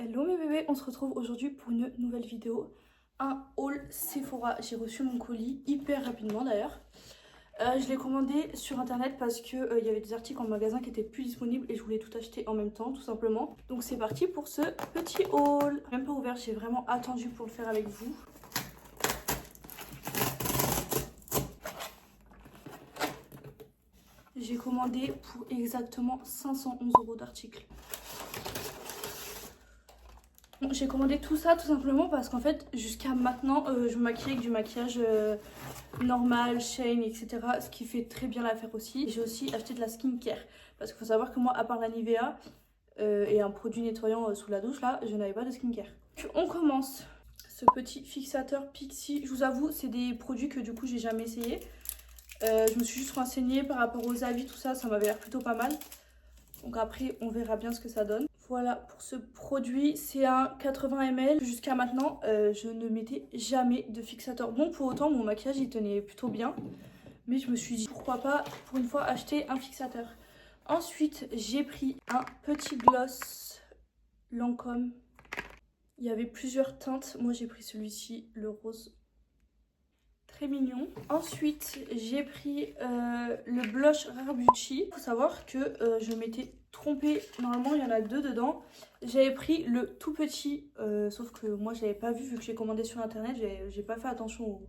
Hello mes bébés, on se retrouve aujourd'hui pour une nouvelle vidéo. Un haul Sephora, j'ai reçu mon colis hyper rapidement d'ailleurs. Je l'ai commandé sur internet parce que il y avait des articles en magasin qui étaient plus disponibles et je voulais tout acheter en même temps tout simplement. Donc c'est parti pour ce petit haul. Même pas ouvert, j'ai vraiment attendu pour le faire avec vous. J'ai commandé pour exactement 511 € d'articles. J'ai commandé tout ça tout simplement parce qu'en fait jusqu'à maintenant je me maquillais avec du maquillage normal, Shane, etc. Ce qui fait très bien l'affaire aussi. J'ai aussi acheté de la skincare parce qu'il faut savoir que moi à part la Nivea et un produit nettoyant sous la douche là, je n'avais pas de skincare. Donc, on commence. Ce petit fixateur Pixi, je vous avoue c'est des produits que du coup j'ai jamais essayé. Je me suis juste renseignée par rapport aux avis, tout ça, ça m'avait l'air plutôt pas mal. Donc après on verra bien ce que ça donne. Voilà pour ce produit, c'est un 80 ml. Jusqu'à maintenant, je ne mettais jamais de fixateur. Bon, pour autant, mon maquillage, il tenait plutôt bien. Mais je me suis dit, pourquoi pas, pour une fois, acheter un fixateur. Ensuite, j'ai pris un petit gloss Lancôme. Il y avait plusieurs teintes. Moi, j'ai pris celui-ci, le rose. Très mignon. Ensuite, j'ai pris le blush Rare Beauty. Il faut savoir que je m'étais trompée. Normalement, il y en a deux dedans. J'avais pris le tout petit, sauf que moi, je l'avais pas vu que j'ai commandé sur internet. J'ai pas fait attention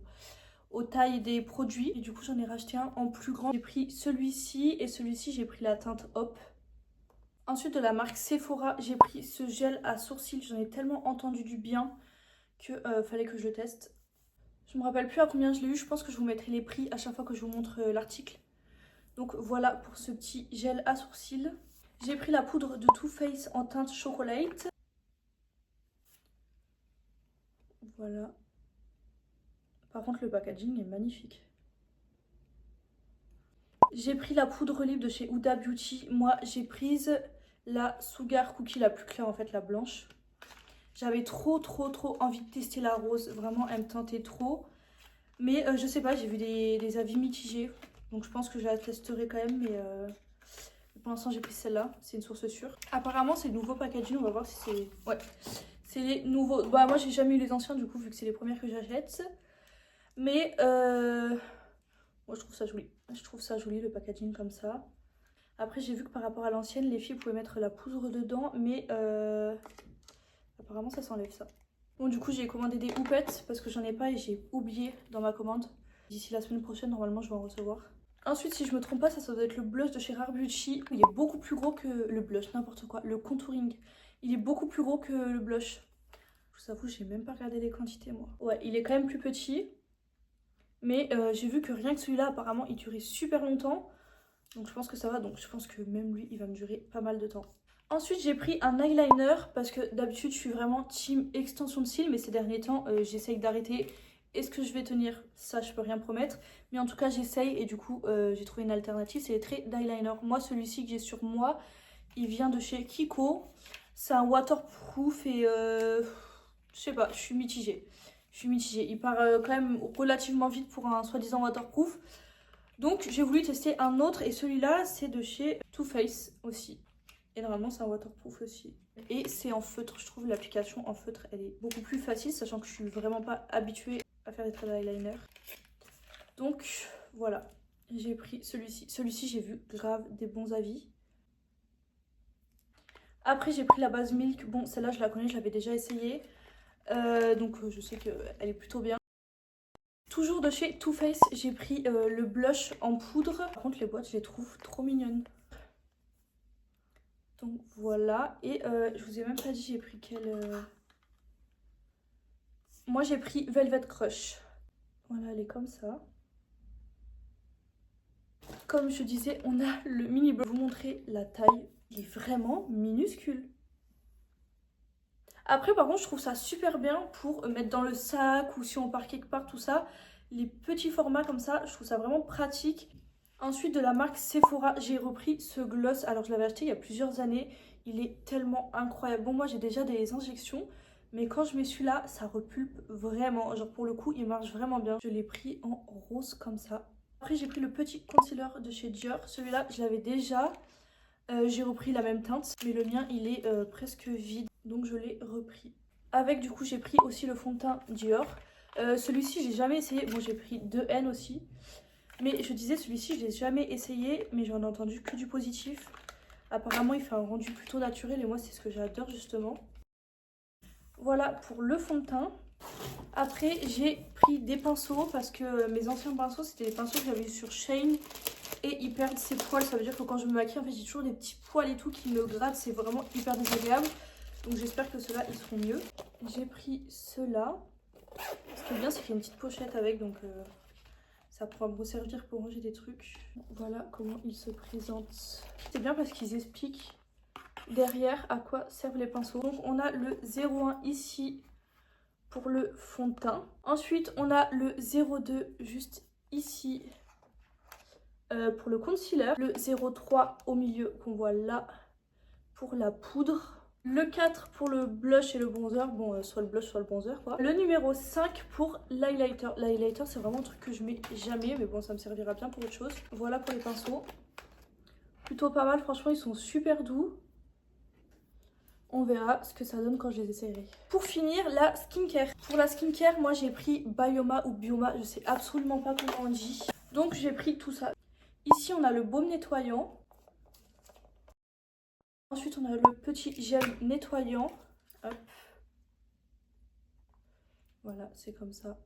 aux tailles des produits. Et du coup, j'en ai racheté un en plus grand. J'ai pris celui-ci et celui-ci, j'ai pris la teinte Hop. Ensuite, de la marque Sephora, j'ai pris ce gel à sourcils. J'en ai tellement entendu du bien que fallait que je le teste. Je me rappelle plus à combien je l'ai eu, je pense que je vous mettrai les prix à chaque fois que je vous montre l'article. Donc voilà pour ce petit gel à sourcils. J'ai pris la poudre de Too Faced en teinte chocolate. Voilà. Par contre le packaging est magnifique. J'ai pris la poudre libre de chez Huda Beauty. Moi j'ai prise la Sugar Cookie, la plus claire en fait, la blanche. J'avais trop envie de tester la rose, vraiment elle me tentait trop. Mais je sais pas, j'ai vu des avis mitigés. Donc je pense que je la testerai quand même. Mais pour l'instant j'ai pris celle-là. C'est une source sûre. Apparemment c'est le nouveau packaging. On va voir si c'est... Ouais. C'est les nouveaux. Bah moi j'ai jamais eu les anciens du coup vu que c'est les premières que j'achète. Mais moi je trouve ça joli. Je trouve ça joli le packaging comme ça. Après j'ai vu que par rapport à l'ancienne les filles pouvaient mettre la poudre dedans. Mais apparemment ça s'enlève ça. Bon du coup j'ai commandé des houpettes parce que j'en ai pas et j'ai oublié dans ma commande. D'ici la semaine prochaine normalement je vais en recevoir. Ensuite si je me trompe pas ça doit être le blush de chez Rare Beauty. Il est beaucoup plus gros que le blush, n'importe quoi. Le contouring, il est beaucoup plus gros que le blush. Je vous avoue j'ai même pas regardé les quantités moi. Ouais il est quand même plus petit. Mais j'ai vu que rien que celui-là apparemment il durait super longtemps. Donc je pense que ça va, donc je pense que même lui il va me durer pas mal de temps. Ensuite j'ai pris un eyeliner parce que d'habitude je suis vraiment team extension de cils, mais ces derniers temps j'essaye d'arrêter. Est-ce que je vais tenir? Ça je peux rien promettre, mais en tout cas j'essaye et du coup j'ai trouvé une alternative, c'est les traits d'eyeliner. Moi celui-ci que j'ai sur moi, il vient de chez Kiko. C'est un waterproof et je sais pas, je suis mitigée. Il part quand même relativement vite pour un soi-disant waterproof. Donc j'ai voulu tester un autre et celui-là c'est de chez Too Faced aussi. Et normalement c'est un waterproof aussi. Et c'est en feutre, je trouve l'application en feutre elle est beaucoup plus facile, sachant que je suis vraiment pas habituée à faire des traits d'eyeliner. Donc voilà, j'ai pris celui-ci. Celui-ci j'ai vu grave des bons avis. Après j'ai pris la base Milk, bon celle-là je la connais, je l'avais déjà essayée. Donc je sais qu'elle est plutôt bien. Toujours de chez Too Faced, j'ai pris le blush en poudre. Par contre les boîtes je les trouve trop mignonnes. Donc voilà, et je vous ai même pas dit j'ai pris quel... Moi j'ai pris Velvet Crush. Voilà, elle est comme ça. Comme je disais, on a le mini blush. Je vais vous montrer la taille, il est vraiment minuscule. Après par contre je trouve ça super bien pour mettre dans le sac ou si on part quelque part, tout ça. Les petits formats comme ça, je trouve ça vraiment pratique. Ensuite de la marque Sephora, j'ai repris ce gloss. Alors je l'avais acheté il y a plusieurs années. Il est tellement incroyable. Bon moi j'ai déjà des injections. Mais quand je mets celui-là, ça repulpe vraiment. Genre pour le coup, il marche vraiment bien. Je l'ai pris en rose comme ça. Après j'ai pris le petit concealer de chez Dior. Celui-là, je l'avais déjà. J'ai repris la même teinte. Mais le mien, il est presque vide. Donc je l'ai repris. Avec du coup j'ai pris aussi le fond de teint Dior. Celui-ci j'ai jamais essayé. Bon j'ai pris 2N aussi. Mais je disais celui-ci je l'ai jamais essayé. Mais j'en ai entendu que du positif. Apparemment il fait un rendu plutôt naturel et moi c'est ce que j'adore justement. Voilà pour le fond de teint. Après j'ai pris des pinceaux parce que mes anciens pinceaux c'était des pinceaux que j'avais eu sur Shein. Et ils perdent ses poils, ça veut dire que quand je me maquille en fait j'ai toujours des petits poils et tout qui me grattent, c'est vraiment hyper désagréable. Donc j'espère que ceux-là ils seront mieux. J'ai pris ceux-là. Ce qui est bien c'est qu'il y a une petite pochette avec, donc ça pourra me servir pour ranger des trucs. Voilà comment ils se présentent. C'est bien parce qu'ils expliquent derrière à quoi servent les pinceaux. Donc on a le 01 ici pour le fond de teint. Ensuite on a le 02 juste ici pour le concealer. Le 03 au milieu qu'on voit là pour la poudre. Le 4 pour le blush et le bronzer. Bon, soit le blush, soit le bronzer, quoi. Le numéro 5 pour l'highlighter. L'highlighter, c'est vraiment un truc que je mets jamais. Mais bon, ça me servira bien pour autre chose. Voilà pour les pinceaux. Plutôt pas mal. Franchement, ils sont super doux. On verra ce que ça donne quand je les essayerai. Pour finir, la skincare. Pour la skincare, moi, j'ai pris Bioma ou Bioma. Je sais absolument pas comment on dit. Donc, j'ai pris tout ça. Ici, on a le baume nettoyant. Ensuite, on a le petit gel nettoyant. Hop. Voilà, c'est comme ça.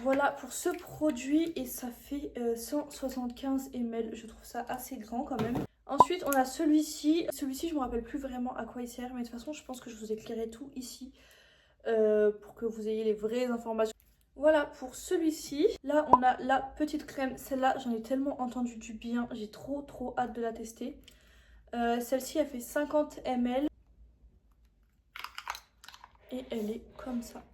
Voilà pour ce produit et ça fait 175 ml. Je trouve ça assez grand quand même. Ensuite, on a celui-ci. Celui-ci, je ne me rappelle plus vraiment à quoi il sert. Mais de toute façon, je pense que je vous éclairerai tout ici pour que vous ayez les vraies informations. Voilà pour celui-ci. Là, on a la petite crème. Celle-là, j'en ai tellement entendu du bien. J'ai trop hâte de la tester. Celle-ci elle fait 50 ml et elle est comme ça.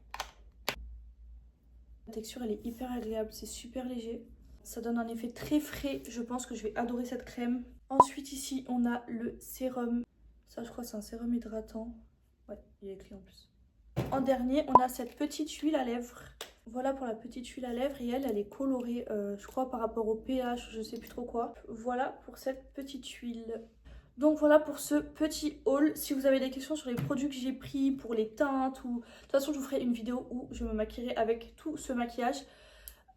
La texture elle est hyper agréable, c'est super léger. Ça donne un effet très frais, je pense que je vais adorer cette crème. Ensuite ici on a le sérum. Ça je crois c'est un sérum hydratant. Ouais, il est écrit en plus. En dernier on a cette petite huile à lèvres. Voilà pour la petite huile à lèvres et elle est colorée je crois par rapport au pH, je sais plus trop quoi. Voilà pour cette petite huile. Donc voilà pour ce petit haul. Si vous avez des questions sur les produits que j'ai pris, pour les teintes ou... De toute façon, je vous ferai une vidéo où je me maquillerai avec tout ce maquillage.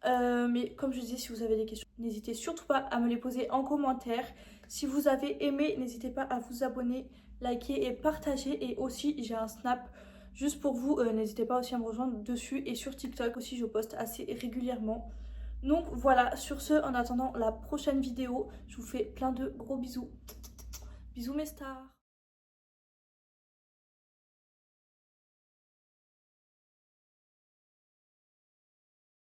Mais comme je disais, si vous avez des questions, n'hésitez surtout pas à me les poser en commentaire. Si vous avez aimé, n'hésitez pas à vous abonner, liker et partager. Et aussi, j'ai un Snap juste pour vous. N'hésitez pas aussi à me rejoindre dessus. Et sur TikTok aussi, je poste assez régulièrement. Donc voilà, sur ce, en attendant la prochaine vidéo, je vous fais plein de gros bisous. Bisous mes stars.